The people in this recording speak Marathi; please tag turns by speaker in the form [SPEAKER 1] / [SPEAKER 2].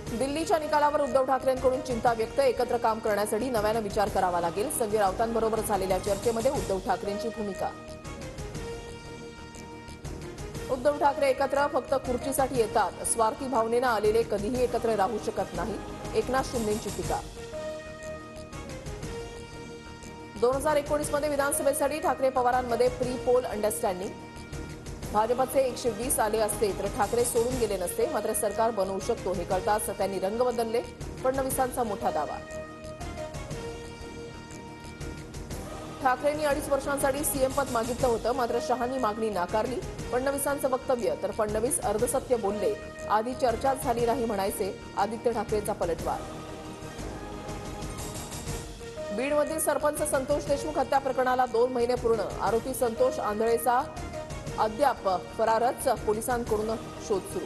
[SPEAKER 1] दिल्लीच्या निकालावर उद्धव ठाकरेंकडून चिंता व्यक्त. एकत्र काम करण्यासाठी नव्यानं विचार करावा लागेल. संजय राऊतांबरोबर झालेल्या चर्चेमध्ये उद्धव ठाकरेंची भूमिका. उद्धव ठाकरे एकत्र फक्त खुर्चीसाठी येतात. स्वार्थी भावनेनं आलेले कधीही एकत्र राहू शकत नाही. एकनाथ शिंदेंची टीका. 2019 मध्ये विधानसभेसाठी ठाकरे पवारांमध्ये प्री पोल अंडरस्टँडिंग. भाजपचे 120 आले असते तर ठाकरे सोडून गेले नसते. मात्र सरकार बनवू शकतो हे कळताच त्यांनी रंग बदलले. फडणवीसांचा मोठा दावा. ठाकरेंनी 2.5 वर्षांसाठी सीएम पद मागितलं होतं. मात्र शहांनी मागणी नाकारली. फडणवीसांचं वक्तव्य. तर फडणवीस अर्धसत्य बोलले. आधी चर्चाच झाली नाही म्हणायचे. आदित्य ठाकरेंचा पलटवार. बीडमधील सरपंच संतोष देशमुख हत्या प्रकरणाला 2 महिने पूर्ण. आरोपी संतोष आंधळेचा अद्याप फरारच. पोलिसांकडून शोध सुरू.